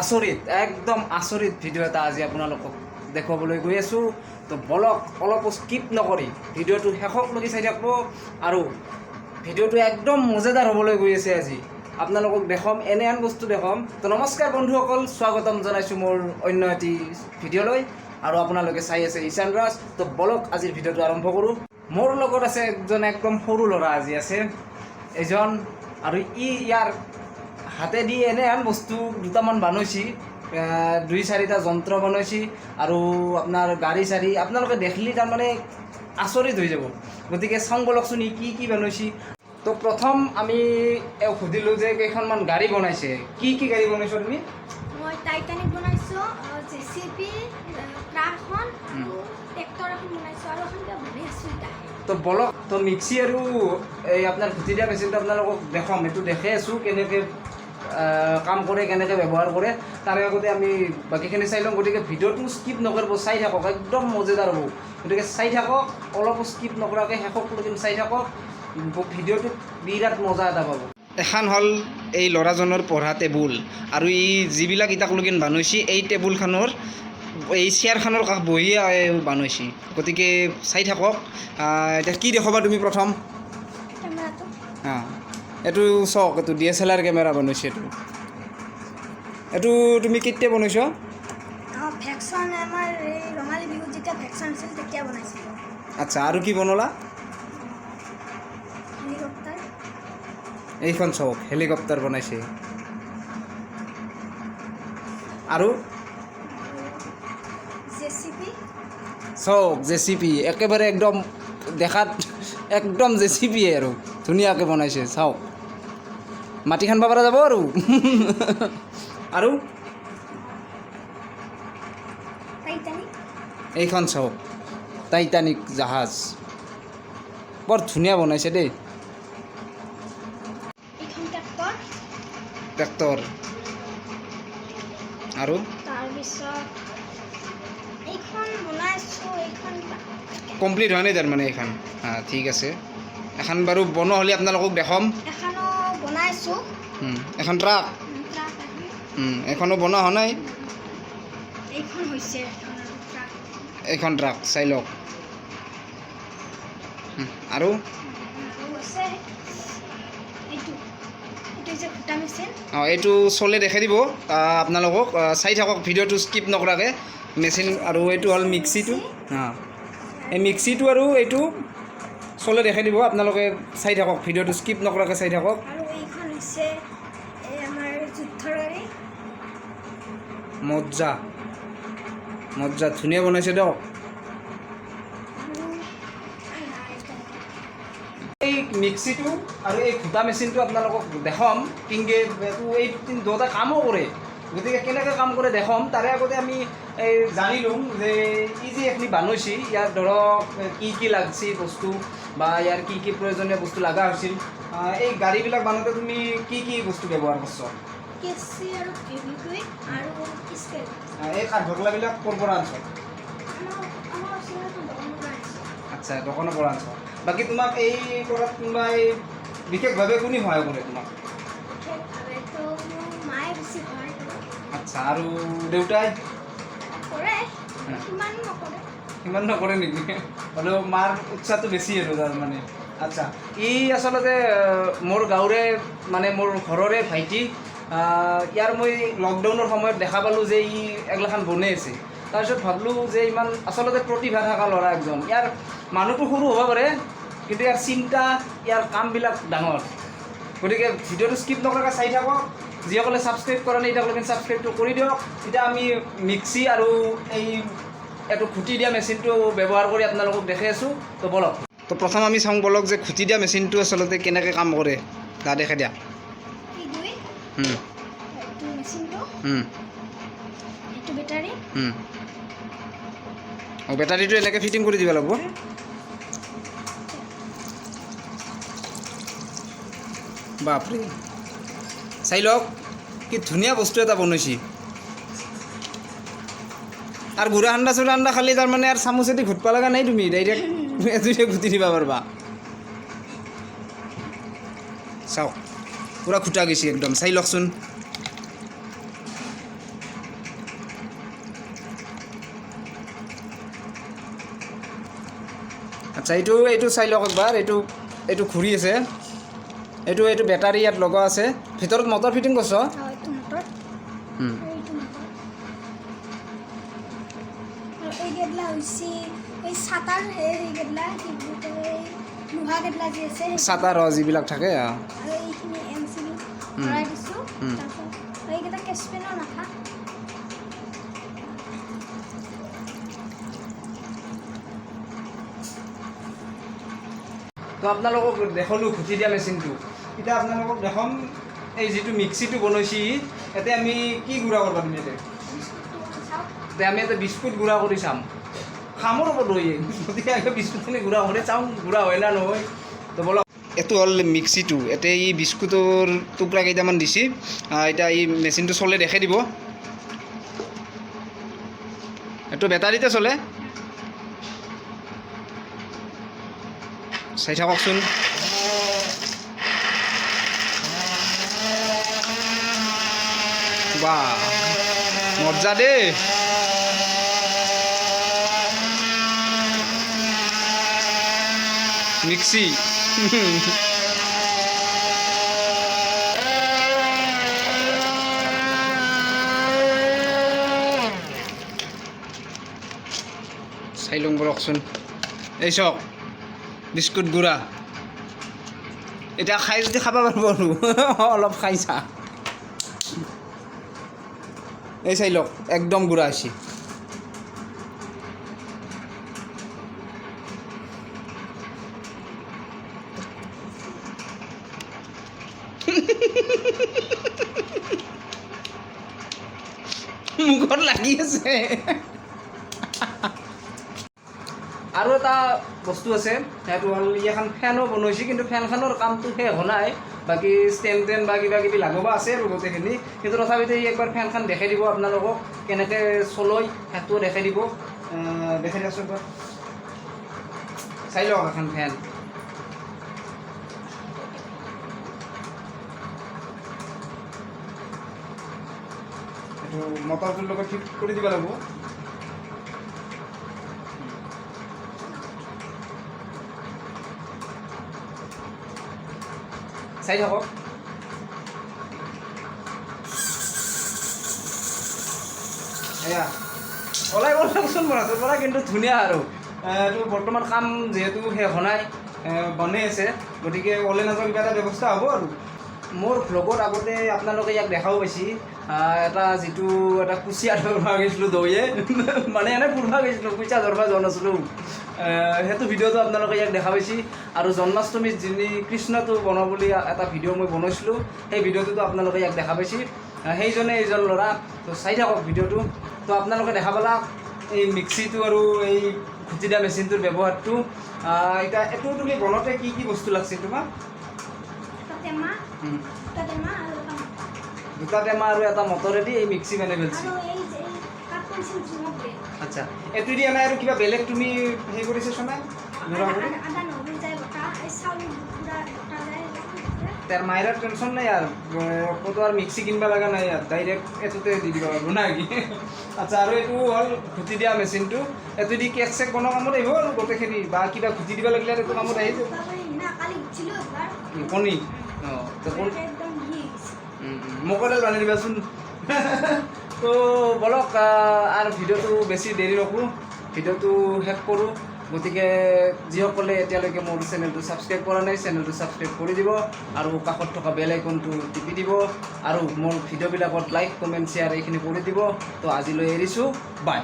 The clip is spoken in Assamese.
আচৰিত একদম আচৰিত ভিডিঅ' এটা আজি আপোনালোকক দেখুৱাবলৈ গৈ আছোঁ। তো বলক অলপো স্কিপ নকৰি ভিডিঅ'টো শেষলৈকে চাই থাকিব আৰু ভিডিঅ'টো একদম মজাদাৰ হ'বলৈ গৈ আছে। আজি আপোনালোকক দেখাম এনে বস্তু দেখাম। তো নমস্কাৰ বন্ধুসকল, স্বাগতম জনাইছোঁ মোৰ অন্য এটি ভিডিঅ'লৈ আৰু আপোনালোকে চাই আছে ঈশান ৰাজ। তো বলক আজিৰ ভিডিঅ'টো আৰম্ভ কৰোঁ। মোৰ লগত আছে একজন একদম সৰু ল'ৰা আজি আছে এজন, আৰু ইয়াৰ হাতেদি এনেহেন বস্তু দুটামান বনাইছি, 2-4টা যন্ত্ৰ বনাইছি আৰু আপোনাৰ গাড়ী চাড়ী আপোনালোকে দেখিলে তাৰমানে আচৰিত হৈ যাব। গতিকে চাওঁ বলকচোন ই কি বনাইছি। তো প্ৰথম আমি সুধিলোঁ যে কেইখনমান গাড়ী বনাইছে। কি গাড়ী বনাইছ তুমি? মই টাইটানিক বনাইছোঁ, জেচিপি, ট্ৰাকখন, ট্ৰেক্টৰ এখন বনাইছোঁ আৰু এখন বনাই আছোঁ এতিয়া। তো বলক, তো মিক্সি আৰু এই আপোনাৰ ঘুটি দিয়া মেচিনটো আপোনালোকক দেখাম। এইটো দেখাই আছোঁ কেনেকৈ কাম কৰে, কেনেকৈ ব্যৱহাৰ কৰে। তাৰে আগতে আমি বাকীখিনি চাই লওঁ। গতিকে ভিডিঅ'টো স্কিপ নকৰিব, চাই থাকক, একদম মজাদাৰ হ'ব। গতিকে চাই থাকক, অলপো স্কিপ নকৰাকৈ শেষলৈকে চাই থাকক। ভিডিঅ'টোত বিৰাট মজা এটা পাব। এখন হ'ল এই ল'ৰাজনৰ পঢ়া টেবুল, আৰু ই যিবিলাক ইটাকলৈকে বনাইছে এই টেবুলখনৰ এই চেয়াৰখনৰ কাষ বহি বনাইছে। গতিকে চাই থাকক। এতিয়া কি দেখাবা তুমি প্ৰথম? কেমেৰাটো এইটো চাওক, এইটো DSLR কেমেৰা বনাইছে। এইটো তুমি কেতিয়া বনাইছ? ভেকশ্যন, আমাৰ এই ৰঙালী বিহুত যেতিয়া ভেকশ্যন আছিল তেতিয়া বনাইছিলোঁ। আচ্ছা, আৰু কি বনালা? হেলিকপ্টাৰ। এইখন চাওক, হেলিকপ্টাৰ বনাইছে। আৰু জেচিপি। চাওক, জেচিপি একেবাৰে একদম দেখাত একদম জেচিপিয়ে আৰু ধুনীয়াকৈ বনাইছে। চাওক, মাটি খান্দিব পৰা যাব আৰু আৰু টাইটানিক। এইখন চাওক, টাইটানিক জাহাজ বৰ ধুনীয়া বনাইছে দেই। এইখন ট্ৰেক্টৰ। ট্ৰেক্টৰ আৰু তাৰপিছত এইখন বনাইছোঁ, এইখন কমপ্লিট হোৱা নাই তাৰমানে এইখন। ঠিক আছে, এখন বাৰু বনোৱা হ'লে আপোনালোকক দেখাম। এখনো বনাইছোঁ। এখন ট্ৰাক, ট্ৰাক এখনো বনোৱা হোৱা নাই। এইখন হৈছে ট্ৰাক। এইখন ট্ৰাক চাই লওক। আৰু হৈছে এইটো হৈছে ভুটা মেচিন। এইটো চলে দেখাই দিব আপোনালোকক। চাই থাকক ভিডিঅ'টো স্কিপ নকৰাকৈ। মেচিন আৰু এইটো হ'ল মিক্সিটো। এই মিক্সিটো আৰু এইটো চলে দেখাই দিব, আপোনালোকে চাই থাকক, ভিডিঅ'টো স্কিপ নকৰাকৈ চাই থাকক। আৰু এইখন হৈছে এই আমাৰ যুদ্ধৰ গাড়ী। মজ্জা ধুনীয়া বনাইছে দিয়ক। এই মিক্সিটো আৰু এই ঘুটা মেচিনটো আপোনালোকক দেখাম। এই দুটা কামো কৰে। গতিকে কেনেকৈ কাম কৰে দেখাম। তাৰে আগতে আমি এই জানি লওঁ যে ই যে এইখিনি বনাইছে, ইয়াৰ ধৰক কি লাগছে বস্তু বা ইয়াৰ কি প্ৰয়োজনীয় বস্তু লগা হৈছিল। এই গাড়ীবিলাক বনাওঁতে তুমি কি বস্তু ব্যৱহাৰ কৰিছ? কেঁচি আৰু ফেভিকুইক আৰু স্কেল। এই কাঠবকলাবিলাক ক'ৰ পৰা আনছ? আমাৰ ওচৰতে দোকানৰ পৰা আনিছোঁ। আচ্ছা, দোকানৰ পৰা আনছ। বাকী তোমাক এই কৰাত কোনোবাই বিশেষভাৱে কোনে সহায় কৰে তোমাক? বিশেষভাৱেতো মোৰ মায়ে বেছি সহায় কৰে। আচ্ছা, আৰু দেউতাই? কৰে, সিমান নকৰে নকৰে। নেকি? হ'লেও মাৰ উৎসাহটো বেছি আৰু তাৰমানে। আচ্ছা, ই আচলতে মোৰ গাঁৱৰে মানে মোৰ ঘৰৰে ভাইটি। ইয়াৰ মই লকডাউনৰ সময়ত দেখা পালোঁ যে ই এগলাখান বনাই আছে। তাৰপিছত ভাবিলোঁ যে ইমান আচলতে প্ৰতিভা থকা ল'ৰা একজন। ইয়াৰ মানুহটো সৰু হ'ব পাৰে, কিন্তু ইয়াৰ চিন্তা, ইয়াৰ কামবিলাক ডাঙৰ। গতিকে ভিডিঅ'টো স্কিপ নকৰাকৈ চাই থাকক। যিসকলে ছাবস্ক্ৰাইব কৰা নাই তেওঁলোকে ছাবস্ক্ৰাইবটো কৰি দিয়ক। এতিয়া আমি মিক্সি আৰু এইটো ঘুটি দিয়া মেচিনটো ব্যৱহাৰ কৰি আপোনালোকক দেখাই আছোঁ। তো বলক, তো প্ৰথম আমি চাওঁ বলক যে ঘুটি দিয়া মেচিনটো আচলতে কেনেকৈ কাম কৰে। দেখাই দিয়া। এইটো মেচিনটো, এইটো বেটাৰী। বেটাৰীটো এনেকৈ ফিটিং কৰি দিব লাগিব। বাপৰে, চাই লওক কি ধুনীয়া বস্তু এটা বনাইছে। আৰু গুড়া সান্দা খালি তাৰমানে আৰু চামুচেদি ঘুটব লগা নাই, তুমি ডাইৰেক্ট এজুৰিয়ে ঘুটি দিব পাৰিবা। চাওক, পূৰা খুটা গৈছে একদম, চাই লওকচোন। আচ্ছা এইটো চাই লওক একবাৰ এইটো ঘূৰি আছে এইটো বেটাৰী ইয়াত লগা আছে ভিতৰত মটৰ ফিটিং কৰছ এইটো মটৰ এইটো মটৰ আৰু এই গেডলা হৈছে এই ছাতাৰ গেডলা কি বুলি কয় লোহা গেডলা যে আছে ছাতাৰ যিবিলাক থাকে আৰু এইখিনি এমচিবি ভৰাই দিছোঁ তাৰপিছত এইকেইটা কেছপেনৰ মাথা তো আপোনালোকক দেখালোঁ ঘুটি দিয়া মেচিনটো এতিয়া আপোনালোকক দেখাম এই যিটো মিক্সিটো বনাইছি ইয়াতে আমি কি গুড়া কৰিব দিম ইয়াতে আমি ইয়াতে বিস্কুট গুড়া কৰি চাম খামৰ ওপৰত ৰৈ গতিকে আমি বিস্কুটখিনি গুড়া কৰি চাওঁ গুড়া হয় না নহয় তো বলক এইটো হ'ল মিক্সিটো ইয়াতে ই বিস্কুটৰ টুকুৰা কেইটামান দিছে এতিয়া এই মেচিনটো চলে দেখাই দিব এইটো বেটাৰীতে চলে চাই থাককচোন বাহ মজা দেই মিক্সি চাই লওঁ বলকচোন এই চাওক বিস্কুট গুড়া এতিয়া খাই যদি খাব পাৰিব আৰু অলপ খাই চা এই চাই লওক একদম গুড়া হৈছে মুখত লাগি আছে আৰু এটা বস্তু আছে সেইটো হ'ল এখন ফেনো বনাইছে কিন্তু ফেনখনৰ কামটো শেষ হোৱা নাই বাকী ষ্টেণ্ড টেন বা কিবা কিবি লগাব আছে আৰু গোটেইখিনি কিন্তু তথাপিতো একবাৰ ফেনখন দেখাই দিব আপোনালোকক কেনেকৈ চলয় সেইটোও দেখাই দিব দেখাই দিয়াচোন একবাৰ চাই লওক এখন ফেন এইটো মটৰটোৰ লগত ঠিক কৰি দিব লাগিব চাই থাকক এয়া ওলাই গ'লচোন মৰাটোৰ পৰা কিন্তু ধুনীয়া আৰু এইটো বৰ্তমান কাম যিহেতু শেষ হোৱা নাই বনাই আছে গতিকে ওলাই নাযাওঁ কিবা এটা ব্যৱস্থা হ'ব আৰু মোৰ ভ্লগত আগতে আপোনালোকে ইয়াক দেখাব পাইছে এটা যিটো এটা কুচিয়া ধৰিব গৈছিলোঁ দৈয়ে মানে এনেই ফুৰিব গৈছিলোঁ কুচিয়া ধৰিব যোৱা নাছিলোঁ সেইটো ভিডিঅ'টো আপোনালোকে ইয়াক দেখা পাইছে আৰু জন্মাষ্টমীত যিনি কৃষ্ণটো বনাওঁ বুলি এটা ভিডিঅ' মই বনাইছিলোঁ সেই ভিডিঅ'টোতো আপোনালোকে ইয়াক দেখা পাইছে সেইজনে এইজন ল'ৰা তো চাই থাকক ভিডিঅ'টো তো আপোনালোকে দেখা পালা এই মিক্সিটো আৰু এই ঘুটি দিয়া মেচিনটোৰ ব্যৱহাৰটো এতিয়া এইটো তুমি বনাওঁতে কি কি বস্তু লাগছে তোমাক দুটা টেমা আৰু এটা মটৰেদি এই মিক্সি বনাই পেলাইছে আচ্ছা এইটো দি এনে আৰু কিবা বেলেগ তুমি হেৰি কৰিছে চোনাই তাৰ মাইৰাৰ টেনশ্যন নাই আৰু ক'তো আৰু মিক্সি কিনিব লগা নাই আৰু ডাইৰেক্ট এইটোতে দি দিব পাৰিব না কি আচ্ছা আৰু এইটো হ'ল ঘুটি দিয়া মেচিনটো এইটো দি কেক চেক বনোৱা কামত আহিব আৰু গোটেইখিনি বা কিবা ঘুটি দিব লাগিলে এইটো কামত আহি যাব কণী অঁ মোকডাল বান্ধি দিবাচোন তো বলক আৰু ভিডিঅ'টো বেছি দেৰি নকৰোঁ ভিডিঅ'টো শেষ কৰোঁ গতিকে যিসকলে এতিয়ালৈকে মোৰ চেনেলটো ছাবস্ক্ৰাইব কৰা নাই চেনেলটো ছাবস্ক্ৰাইব কৰি দিব আৰু কাষত থকা বেল আইকনটো টিপি দিব আৰু মোৰ ভিডিঅ'বিলাকত লাইক কমেণ্ট শ্বেয়াৰ এইখিনি কৰি দিব তো আজিলৈ এৰিছোঁ বাই